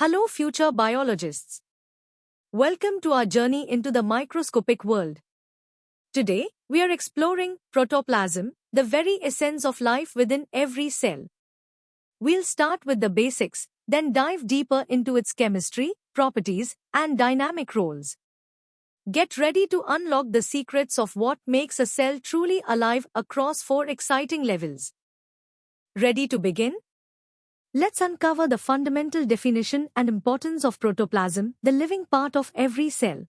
Hello, future biologists. Welcome to our journey into the microscopic world. Today, we are exploring protoplasm, the very essence of life within every cell. We'll start with the basics, then dive deeper into its chemistry, properties, and dynamic roles. Get ready to unlock the secrets of what makes a cell truly alive across 4 exciting levels. Ready to begin? Let's uncover the fundamental definition and importance of protoplasm, the living part of every cell.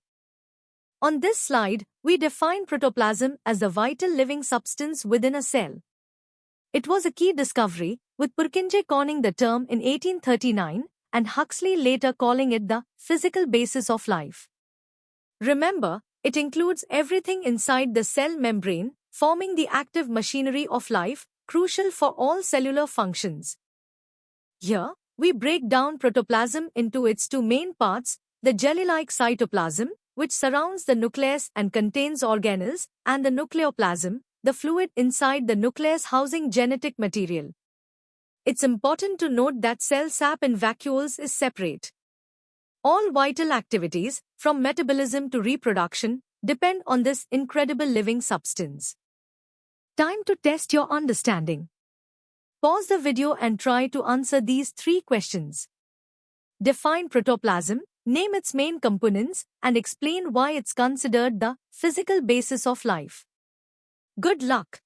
On this slide, we define protoplasm as the vital living substance within a cell. It was a key discovery, with Purkinje coining the term in 1839 and Huxley later calling it the physical basis of life. Remember, it includes everything inside the cell membrane, forming the active machinery of life, crucial for all cellular functions. Here, we break down protoplasm into its two main parts, the jelly-like cytoplasm, which surrounds the nucleus and contains organelles, and the nucleoplasm, the fluid inside the nucleus housing genetic material. It's important to note that cell sap in vacuoles is separate. All vital activities, from metabolism to reproduction, depend on this incredible living substance. Time to test your understanding. Pause the video and try to answer these 3 questions. Define protoplasm, name its main components, and explain why it's considered the physical basis of life. Good luck!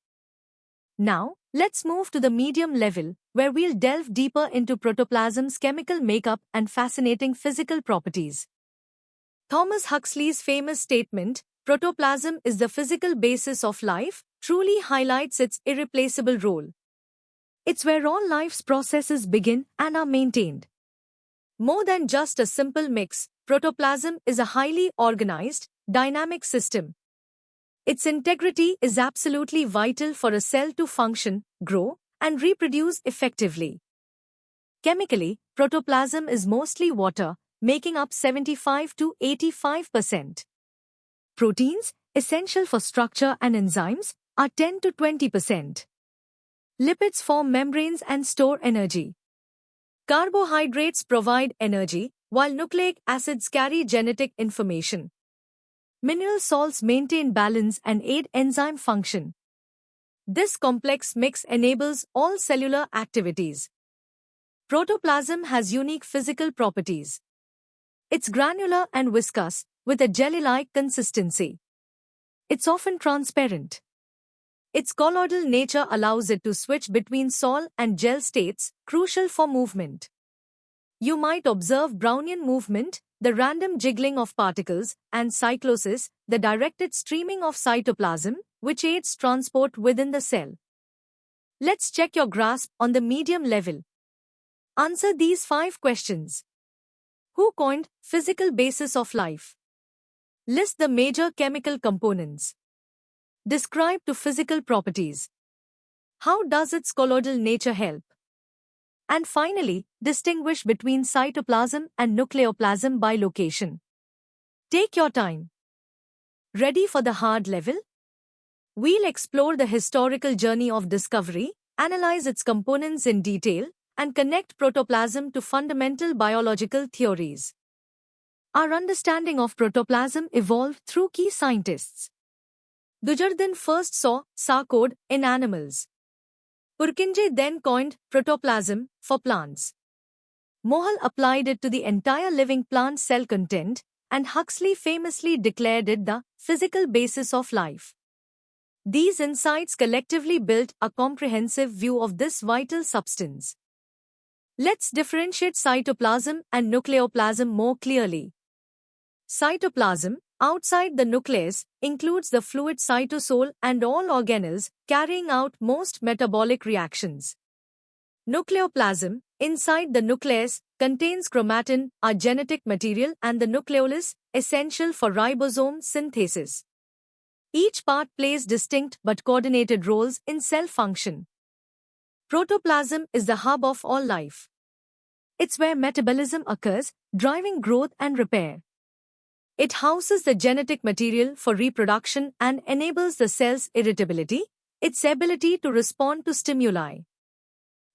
Now, let's move to the medium level, where we'll delve deeper into protoplasm's chemical makeup and fascinating physical properties. Thomas Huxley's famous statement, "Protoplasm is the physical basis of life," truly highlights its irreplaceable role. It's where all life's processes begin and are maintained. More than just a simple mix, protoplasm is a highly organized, dynamic system. Its integrity is absolutely vital for a cell to function, grow, and reproduce effectively. Chemically, protoplasm is mostly water, making up 75 to 85%. Proteins, essential for structure and enzymes, are 10 to 20%. Lipids form membranes and store energy. Carbohydrates provide energy, while nucleic acids carry genetic information. Mineral salts maintain balance and aid enzyme function. This complex mix enables all cellular activities. Protoplasm has unique physical properties. It's granular and viscous, with a jelly-like consistency. It's often transparent. Its colloidal nature allows it to switch between sol and gel states, crucial for movement. You might observe Brownian movement, the random jiggling of particles, and cyclosis, the directed streaming of cytoplasm, which aids transport within the cell. Let's check your grasp on the medium level. Answer these 5 questions. Who coined physical basis of life? List the major chemical components. Describe to physical properties. How does its colloidal nature help? And finally, distinguish between cytoplasm and nucleoplasm by location. Take your time. Ready for the hard level? We'll explore the historical journey of discovery, analyze its components in detail, and connect protoplasm to fundamental biological theories. Our understanding of protoplasm evolved through key scientists. Dujardin first saw sarcode in animals. Purkinje then coined protoplasm for plants. Mohl applied it to the entire living plant cell content, and Huxley famously declared it the physical basis of life. These insights collectively built a comprehensive view of this vital substance. Let's differentiate cytoplasm and nucleoplasm more clearly. Cytoplasm, outside the nucleus, includes the fluid cytosol and all organelles, carrying out most metabolic reactions. Nucleoplasm, inside the nucleus, contains chromatin, our genetic material, and the nucleolus, essential for ribosome synthesis. Each part plays distinct but coordinated roles in cell function. Protoplasm is the hub of all life. It's where metabolism occurs, driving growth and repair. It houses the genetic material for reproduction and enables the cell's irritability, its ability to respond to stimuli.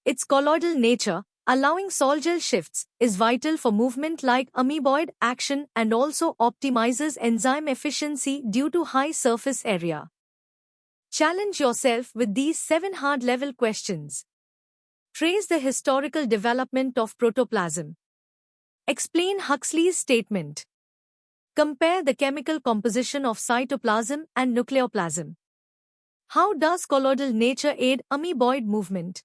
Its colloidal nature, allowing sol gel shifts, is vital for movement like amoeboid action and also optimizes enzyme efficiency due to high surface area. Challenge yourself with these 7 hard-level questions. Trace the historical development of protoplasm. Explain Huxley's statement. Compare the chemical composition of cytoplasm and nucleoplasm. How does colloidal nature aid amoeboid movement?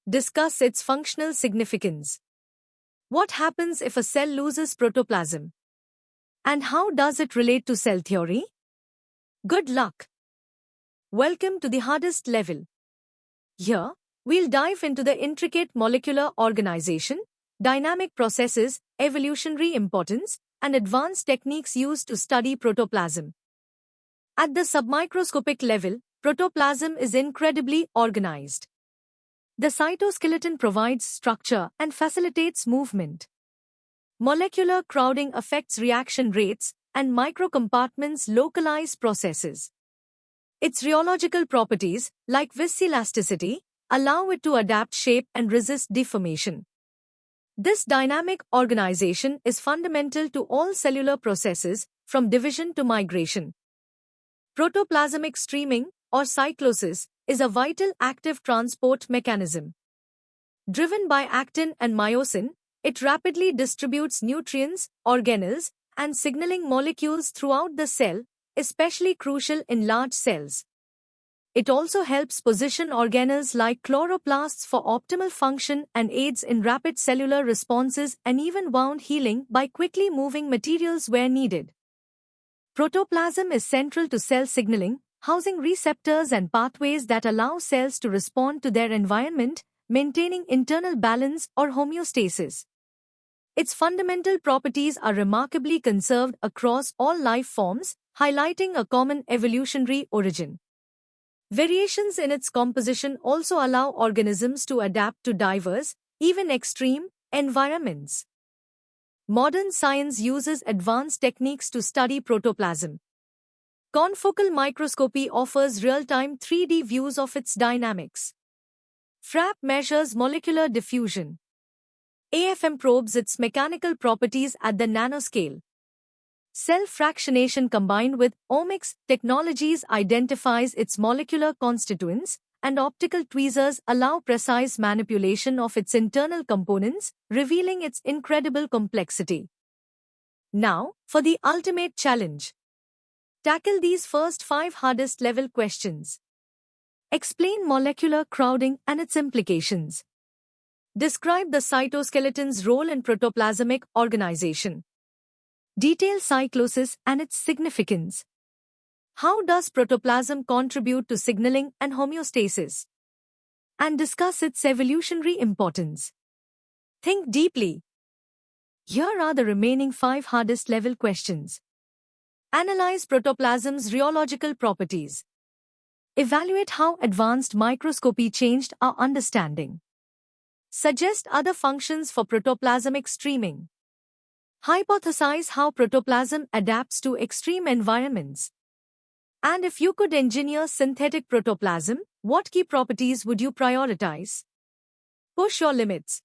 Discuss its functional significance. What happens if a cell loses protoplasm? And how does it relate to cell theory? Good luck! Welcome to the hardest level. Here, we'll dive into the intricate molecular organization, dynamic processes, evolutionary importance, and advanced techniques used to study protoplasm. At the submicroscopic level, protoplasm is incredibly organized. The cytoskeleton provides structure and facilitates movement. Molecular crowding affects reaction rates, and microcompartments localize processes. Its rheological properties, like viscoelasticity, allow it to adapt shape and resist deformation. This dynamic organization is fundamental to all cellular processes, from division to migration. Protoplasmic streaming, or cyclosis, is a vital active transport mechanism. Driven by actin and myosin, it rapidly distributes nutrients, organelles, and signaling molecules throughout the cell, especially crucial in large cells. It also helps position organelles like chloroplasts for optimal function and aids in rapid cellular responses and even wound healing by quickly moving materials where needed. Protoplasm is central to cell signaling, housing receptors and pathways that allow cells to respond to their environment, maintaining internal balance or homeostasis. Its fundamental properties are remarkably conserved across all life forms, highlighting a common evolutionary origin. Variations in its composition also allow organisms to adapt to diverse, even extreme, environments. Modern science uses advanced techniques to study protoplasm. Confocal microscopy offers real-time 3D views of its dynamics. FRAP measures molecular diffusion. AFM probes its mechanical properties at the nanoscale. Cell fractionation combined with omics technologies identifies its molecular constituents, and optical tweezers allow precise manipulation of its internal components, revealing its incredible complexity. Now, for the ultimate challenge. Tackle these first 5 hardest level questions. Explain molecular crowding and its implications. Describe the cytoskeleton's role in protoplasmic organization. Detail cyclosis and its significance. How does protoplasm contribute to signaling and homeostasis? And discuss its evolutionary importance. Think deeply. Here are the remaining 5 hardest level questions. Analyze protoplasm's rheological properties. Evaluate how advanced microscopy changed our understanding. Suggest other functions for protoplasmic streaming. Hypothesize how protoplasm adapts to extreme environments. And if you could engineer synthetic protoplasm, what key properties would you prioritize? Push your limits.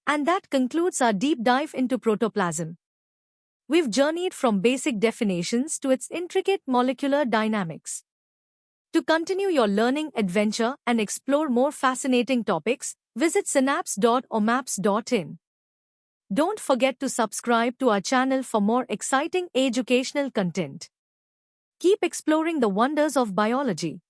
And that concludes our deep dive into protoplasm. We've journeyed from basic definitions to its intricate molecular dynamics. To continue your learning adventure and explore more fascinating topics, visit synapse.omaps.in. Don't forget to subscribe to our channel for more exciting educational content. Keep exploring the wonders of biology.